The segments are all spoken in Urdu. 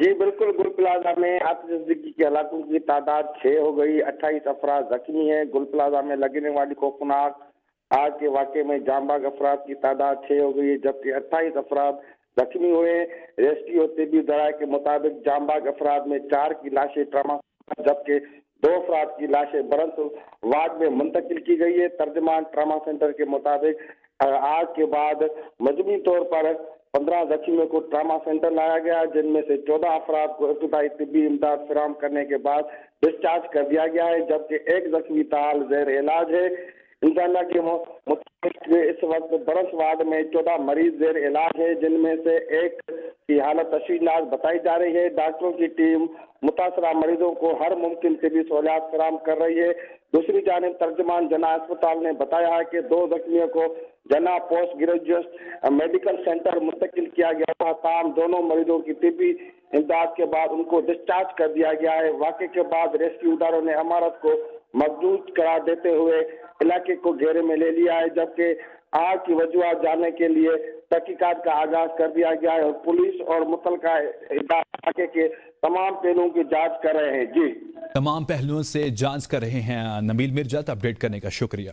جی بالکل، گل پلازا میں آتش زدگی کے ہلاکتوں کی تعداد 6 ہو گئی، 28 افراد زخمی ہیں۔ گل پلازا میں لگنے والی خوفناک آگ کے واقعے میں جاں بحق افراد کی تعداد 6 ہو گئی جبکہ 28 افراد زخمی ہوئے۔ ریسکیو اور طبی ذرائع کے مطابق جاں بحق افراد میں 4 کی لاشیں ٹراما جبکہ 2 افراد کی لاشیں برنس وارڈ میں منتقل کی گئی ہے۔ ترجمان ٹراما سینٹر کے مطابق آگ کے بعد مجموعی طور پر 15 زخمیوں کو ٹراما سینٹر لایا گیا، جن میں سے 14 افراد کو ابتدائی طبی امداد فراہم کرنے کے بعد ڈسچارج کر دیا گیا ہے جبکہ ایک زخمی تاحال زیر علاج ہے۔ انشاءاللہ کے مطابق اس وقت برنس وارڈ میں 14 مریض زیر علاج ہے، جن میں سے ایک کی حالت تشویشناک بتائی جا رہی ہے۔ ڈاکٹروں کی ٹیم متاثرہ مریضوں کو ہر ممکن طبی سہولیات فراہم کر رہی ہے۔ دوسری جانب ترجمان جناح اسپتال نے بتایا ہے کہ 2 زخمیوں کو جناح پوسٹ گریجویٹ میڈیکل سینٹر منتقل کیا گیا تھا، تاہم دونوں مریضوں کی طبی امداد کے بعد ان کو ڈسچارج کر دیا گیا ہے۔ واقعے کے بعد ریسکیو اداروں نے عمارت کو محفوظ قرار دیتے ہوئے علاقے کو گھیرے میں لے لیا ہے جبکہ آگ کی وجوہات جاننے کے لیے تحقیقات کا آغاز کر دیا گیا ہے اور پولیس اور متعلقہ علاقے کے تمام پہلوؤں کی جانچ کر رہے ہیں۔ جی تمام پہلوؤں سے جانچ کر رہے ہیں نبیل مرجت، اپڈیٹ کرنے کا شکریہ۔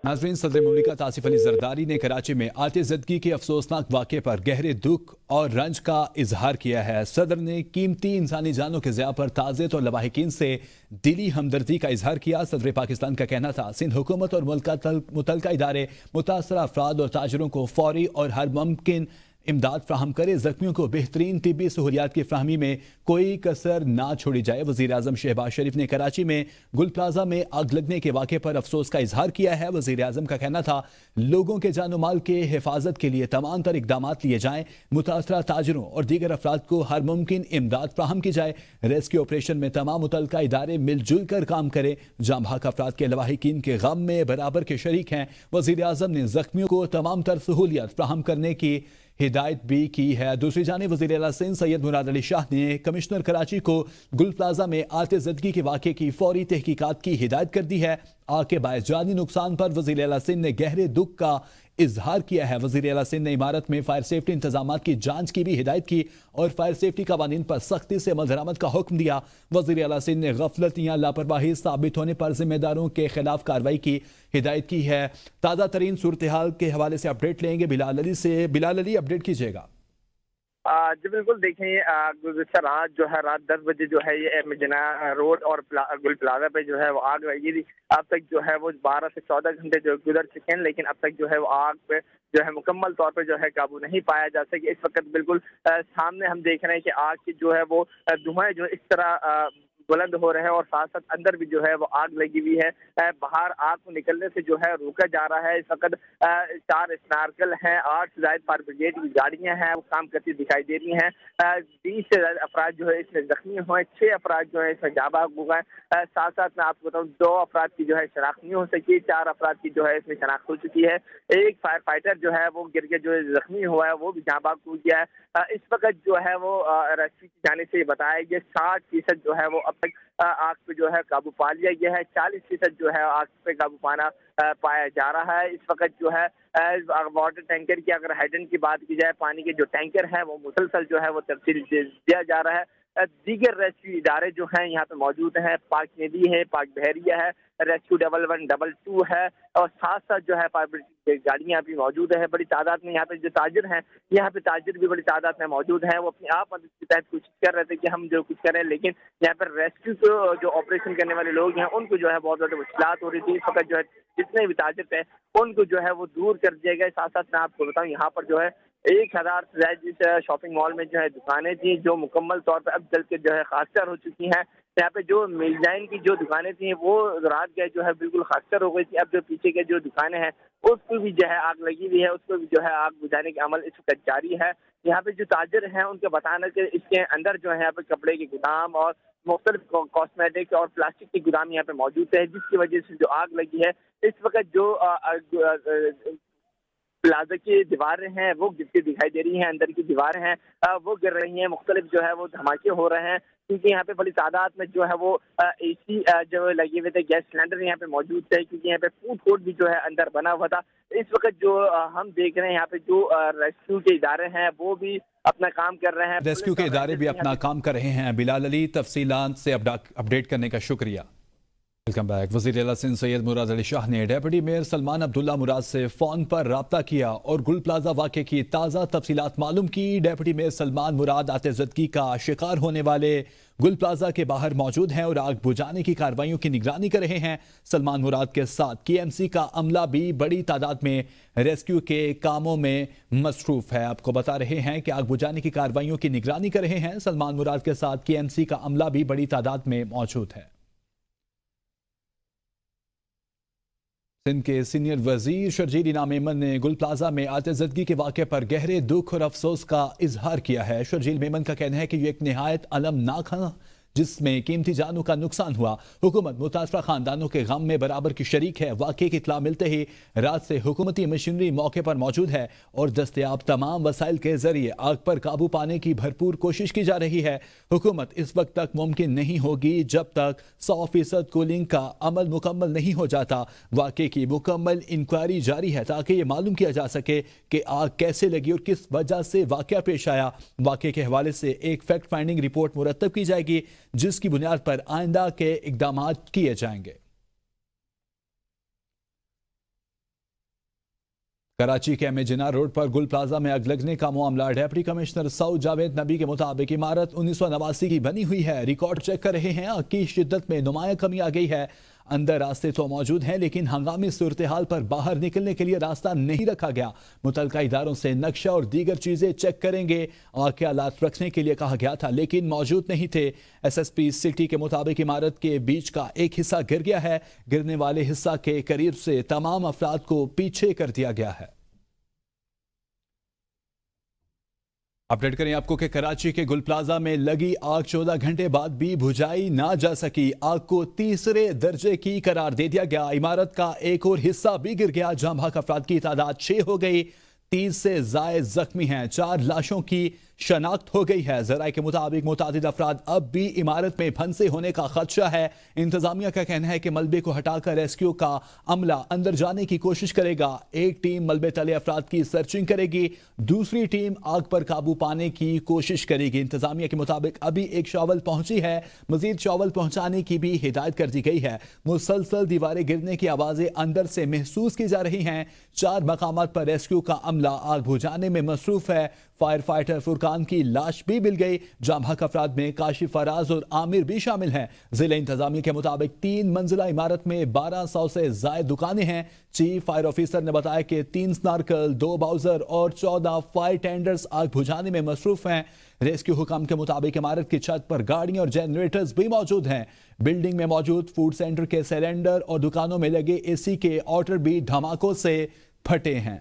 ناظرین، صدر مملکت آصف علی زرداری نے کراچی میں آتش زدگی کے افسوسناک واقعے پر گہرے دکھ اور رنج کا اظہار کیا ہے۔ صدر نے قیمتی انسانی جانوں کے ضیاع پر تعزیت اور لواحقین سے دلی ہمدردی کا اظہار کیا۔ صدر پاکستان کا کہنا تھا سندھ حکومت اور متعلقہ ادارے متاثرہ افراد اور تاجروں کو فوری اور ہر ممکن امداد فراہم کرے، زخمیوں کو بہترین طبی سہولیات کی فراہمی میں کوئی کسر نہ چھوڑی جائے۔ وزیر اعظم شہباز شریف نے کراچی میں گل پلازا میں آگ لگنے کے واقعے پر افسوس کا اظہار کیا ہے۔ وزیر اعظم کا کہنا تھا لوگوں کے جان و مال کے حفاظت کے لیے تمام تر اقدامات لیے جائیں، متاثرہ تاجروں اور دیگر افراد کو ہر ممکن امداد فراہم کی جائے، ریسکیو آپریشن میں تمام متعلقہ ادارے مل جل کر کام کریں، جاں بحق افراد کے لواحقین کے غم میں برابر کے شریک ہیں۔ وزیر اعظم نے زخمیوں کو تمام تر سہولیات فراہم کرنے کی ہدایت بھی کی ہے۔ دوسری جانب وزیر اعلیٰ سندھ سید مراد علی شاہ نے کمشنر کراچی کو گل پلازا میں آتش زدگی کے واقعے کی فوری تحقیقات کی ہدایت کر دی ہے۔ آگ کے باعث جانی نقصان پر وزیر اعلیٰ سندھ نے گہرے دکھ کا اظہار کیا ہے۔ وزیر اعلیٰ سندھ نے عمارت میں فائر سیفٹی انتظامات کی جانچ کی بھی ہدایت کی اور فائر سیفٹی قوانین پر سختی سے عمل درآمد کا حکم دیا۔ وزیر اعلیٰ سندھ نے غفلت یا لاپرواہی ثابت ہونے پر ذمہ داروں کے خلاف کارروائی کی ہدایت کی ہے۔ تازہ ترین صورتحال کے حوالے سے اپڈیٹ لیں گے بلال علی سے۔ بلال علی، اپڈیٹ کیجیے گا۔ جی بالکل، دیکھیں گزشتہ رات جو ہے رات 10 بجے جو ہے یہ مجناح روڈ اور گل پلازا پہ جو ہے وہ آگ لگی تھی۔ اب تک جو ہے وہ 12 سے 14 گھنٹے جو گزر چکے ہیں، لیکن اب تک جو ہے وہ آگ پہ جو ہے مکمل طور پہ جو ہے قابو نہیں پایا جا سکے۔ اس وقت بالکل سامنے ہم دیکھ رہے ہیں کہ آگ کی جو ہے وہ دھوئیں جو اس طرح بلند ہو رہے ہیں اور ساتھ ساتھ اندر بھی جو ہے وہ آگ لگی ہوئی ہے۔ باہر آگ کو نکلنے سے جو ہے روکا جا رہا ہے۔ اس وقت 4 اسنارکل ہیں، 8 سے زائد فائر بریگیڈ کی گاڑیاں ہیں، وہ کام کرتی دکھائی دے رہی ہیں۔ 20 سے زائد افراد جو ہے اس میں زخمی ہوئے، 6 افراد جو ہے اس میں جاں بحق ہو گئے۔ ساتھ ساتھ میں آپ کو بتاؤں 2 افراد کی جو ہے شناخت نہیں ہو سکی، 4 افراد کی جو ہے اس میں شناخت ہو چکی ہے۔ ایک فائر فائٹر جو ہے وہ گر کے جو زخمی ہوا ہے وہ بھی جاں بحق ہو گیا ہے۔ اس وقت جو ہے وہ ریسکیو کی جانب سے یہ بتایا گیا 60% جو ہے وہ اب تک آگ پہ جو ہے قابو پا لیا گیا ہے، 40% جو ہے آگ پہ قابو پایا جا رہا ہے۔ اس وقت جو ہے واٹر ٹینکر کی اگر ہیڈن کی بات کی جائے، پانی کے جو ٹینکر ہیں وہ مسلسل جو ہے وہ تبدیل دیا جا رہا ہے۔ دیگر ریسکیو ادارے جو ہیں یہاں پہ موجود ہیں، پاک نیوی ہے، پاک بحریہ ہے، ریسکیو 1122 ہے اور ساتھ ساتھ جو ہے فائر بریگیڈ گاڑیاں بھی موجود ہیں بڑی تعداد میں۔ یہاں پہ جو تاجر ہیں، یہاں پہ تاجر بھی بڑی تعداد میں موجود ہیں، وہ اپنی آپ مدد کے تحت کوشش کر رہے تھے کہ ہم جو کچھ کریں، لیکن یہاں پر ریسکیو کو جو آپریشن کرنے والے لوگ ہیں ان کو جو ہے بہت زیادہ مشکلات ہو رہی تھی۔ اس وقت جو ہے جتنے بھی تاجر تھے ان کو جو ہے وہ دور کر دیا گیا۔ ساتھ ساتھ میں آپ کو بتاؤں یہاں پر جو ہے 1000 سے زائد اس شاپنگ مال میں جو ہے دکانیں تھیں جو مکمل طور پر اب جل کے جو ہے خاکسار ہو چکی ہیں۔ یہاں پہ جو میزائن کی جو دکانیں تھیں وہ رات گئے جو ہے بالکل خاکسار ہو گئی تھی۔ اب جو پیچھے کے جو دکانیں ہیں اس کو بھی جو ہے آگ لگی ہوئی ہے، اس کو بھی جو ہے آگ بجھانے کا عمل اس وقت جاری ہے۔ یہاں پہ جو تاجر ہیں ان کا بتانا کہ اس کے اندر جو ہے یہاں پہ کپڑے کے گودام اور مختلف کاسمیٹک اور پلاسٹک کی گودام یہاں پہ موجود ہے، جس کی وجہ سے جو آگ لگی ہے۔ اس وقت جو پلازا کی دیواریں ہیں وہ گرتی دکھائی دے رہی ہیں، اندر کی دیواریں ہیں وہ گر رہی ہیں، مختلف جو ہے وہ دھماکے ہو رہے ہیں، کیونکہ یہاں پہ بڑی تعداد میں جو ہے وہ اے سی جو لگے ہوئے تھے، گیس سلنڈر یہاں پہ موجود تھے، کیونکہ یہاں پہ فوڈ کورٹ بھی جو ہے اندر بنا ہوا تھا۔ اس وقت جو ہم دیکھ رہے ہیں یہاں پہ جو ریسکیو کے ادارے ہیں وہ بھی اپنا کام کر رہے ہیں، ریسکیو کے ادارے بھی اپنا کام کر رہے ہیں۔ بلال علی، تفصیلات سے اپڈیٹ کرنے کا شکریہ۔ Welcome back. وزیر اعلیٰ سندھ سید مراد علی شاہ نے ڈیپٹی میئر سلمان عبداللہ مراد سے فون پر رابطہ کیا اور گل پلازہ واقعے کی تازہ تفصیلات معلوم کی۔ ڈیپٹی میئر سلمان مراد آتش زدگی کا شکار ہونے والے گل پلازہ کے باہر موجود ہیں اور آگ بجھانے کی کارروائیوں کی نگرانی کر رہے ہیں۔ سلمان مراد کے ساتھ کی ایم سی کا عملہ بھی بڑی تعداد میں ریسکیو کے کاموں میں مصروف ہے۔ آپ کو بتا رہے ہیں کہ آگ بجھانے کی کارروائیوں کی نگرانی کر رہے ہیں۔ سلمان مراد کے ساتھ کی ایم سی کا عملہ بھی بڑی تعداد میں موجود ہے۔ سندھ کے سینئر وزیر شرجیل انعام میمن نے گل پلازہ میں آتش زدگی کے واقعے پر گہرے دکھ اور افسوس کا اظہار کیا ہے۔ شرجیل میمن کا کہنا ہے کہ یہ ایک نہایت المناک ہے جس میں قیمتی جانوں کا نقصان ہوا۔ حکومت متاثرہ خاندانوں کے غم میں برابر کی شریک ہے۔ واقعے کی اطلاع ملتے ہی رات سے حکومتی مشینری موقع پر موجود ہے اور دستیاب تمام وسائل کے ذریعے آگ پر قابو پانے کی بھرپور کوشش کی جا رہی ہے۔ حکومت اس وقت تک ممکن نہیں ہوگی جب تک 100% کولنگ کا عمل مکمل نہیں ہو جاتا۔ واقعے کی مکمل انکوائری جاری ہے تاکہ یہ معلوم کیا جا سکے کہ آگ کیسے لگی اور کس وجہ سے واقعہ پیش آیا۔ واقعے کے حوالے سے ایک فیکٹ فائنڈنگ رپورٹ مرتب کی جائے گی جس کی بنیاد پر آئندہ کے اقدامات کیے جائیں گے۔ کراچی کے جناح روڈ پر گل پلازہ میں آگ لگنے کا معاملہ۔ ڈیپٹی کمشنر سعود جاوید نبی کے مطابق عمارت 1989 کی بنی ہوئی ہے۔ ریکارڈ چیک کر رہے ہیں، آگ کی شدت میں نمایاں کمی آ گئی ہے۔ اندر راستے تو موجود ہیں لیکن ہنگامی صورتحال پر باہر نکلنے کے لیے راستہ نہیں رکھا گیا۔ متعلقہ اداروں سے نقشہ اور دیگر چیزیں چیک کریں گے۔ آگ کے آلات رکھنے کے لیے کہا گیا تھا لیکن موجود نہیں تھے۔ ایس ایس پی سٹی کے مطابق عمارت کے بیچ کا ایک حصہ گر گیا ہے۔ گرنے والے حصہ کے قریب سے تمام افراد کو پیچھے کر دیا گیا ہے۔ اپڈیٹ کریں آپ کو کہ کراچی کے گل پلازہ میں لگی آگ 14 گھنٹے بعد بھی بجھائی نہ جا سکی۔ آگ کو تیسرے درجے کی قرار دے دیا گیا۔ عمارت کا ایک اور حصہ بھی گر گیا۔ جاں بحق افراد کی تعداد 6 ہو گئی۔ 30 سے زائد زخمی ہیں۔ 4 لاشوں کی شناخت ہو گئی ہے۔ ذرائع کے مطابق متعدد افراد اب بھی عمارت میں پھنسے ہونے کا خدشہ ہے۔ انتظامیہ کا کہنا ہے کہ ملبے کو ہٹا کر ریسکیو کا عملہ اندر جانے کی کوشش کرے گا۔ ایک ٹیم ملبے تلے افراد کی سرچنگ کرے گی، دوسری ٹیم آگ پر قابو پانے کی کوشش کرے گی۔ انتظامیہ کے مطابق ابھی ایک شاول پہنچی ہے، مزید شاول پہنچانے کی بھی ہدایت کر دی گئی ہے۔ مسلسل دیواریں گرنے کی آوازیں اندر سے محسوس کی جا رہی ہیں۔ 4 مقامات پر ریسکیو کا عملہ آگ بجھانے میں مصروف ہے۔ فائر فائٹر فرقان کی لاش بھی مل گئی۔ جاں بحق افراد میں کاشف فراز اور عامر بھی شامل ہیں۔ ضلع انتظامیہ کے مطابق 3 منزلہ عمارت میں 1200 سے زائد دکانیں ہیں۔ چیف فائر آفیسر نے بتایا کہ 3 سنارکل، 2 باؤزر اور 14 فائر ٹینڈرز آگ بجھانے میں مصروف ہیں۔ ریسکیو حکام کے مطابق عمارت کی چھت پر گاڑیاں اور جنریٹرز بھی موجود ہیں۔ بلڈنگ میں موجود فوڈ سینٹر کے سلنڈر اور دکانوں میں لگے اے سی کے آؤٹر بھی دھماکوں سے پھٹے ہیں۔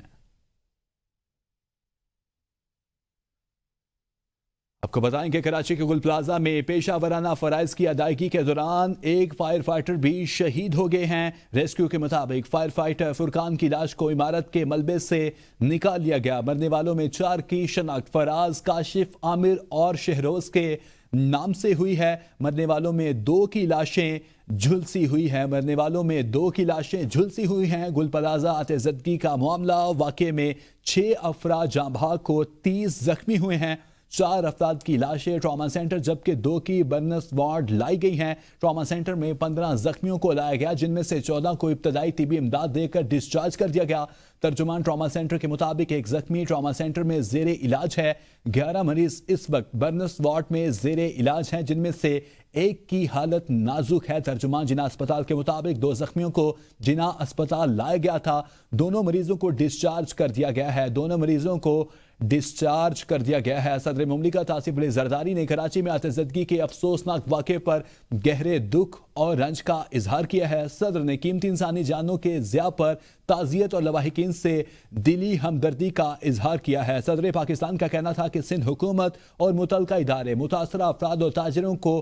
آپ کو بتائیں کہ کراچی کے گل پلازہ میں پیشہ ورانہ فرائض کی ادائیگی کے دوران ایک فائر فائٹر بھی شہید ہو گئے ہیں۔ ریسکیو کے مطابق فائر فائٹر فرقان کی لاش کو عمارت کے ملبے سے نکال لیا گیا۔ مرنے والوں میں 4 کی شناخت فراز، کاشف، عامر اور شہروز کے نام سے ہوئی ہے۔ مرنے والوں میں 2 کی لاشیں جھلسی ہوئی ہیں۔ مرنے والوں میں 2 کی لاشیں جھلسی ہوئی ہیں۔ گل پلازہ آتش زدگی کا معاملہ، واقعے میں 6 افراد جاں بحق کو 30 زخمی ہوئے ہیں۔ 4 افراد کی لاشیں ٹراما سینٹر جبکہ 2 کی برنس وارڈ لائی گئی ہیں۔ ٹراما سینٹر میں 15 زخمیوں کو لایا گیا جن میں سے 14 کو ابتدائی طبی امداد دے کر ڈسچارج کر دیا گیا۔ ترجمان ٹراما سینٹر کے مطابق ایک زخمی ٹراما سینٹر میں زیر علاج ہے۔ 11 مریض اس وقت برنس وارڈ میں زیر علاج ہیں جن میں سے 1 کی حالت نازک ہے۔ ترجمان جناح اسپتال کے مطابق 2 زخمیوں کو جناح اسپتال لایا گیا تھا۔ دونوں مریضوں کو ڈسچارج کر دیا گیا ہے۔ صدر مملکت آصف علی زرداری نے کراچی میں آتش زدگی کے افسوسناک واقعے پر گہرے دکھ اور رنج کا اظہار کیا ہے۔ صدر نے قیمتی انسانی جانوں کے ضیاع پر تعزیت اور لواحقین سے دلی ہمدردی کا اظہار کیا ہے۔ صدر پاکستان کا کہنا تھا کہ سندھ حکومت اور متعلقہ ادارے متاثرہ افراد اور تاجروں کو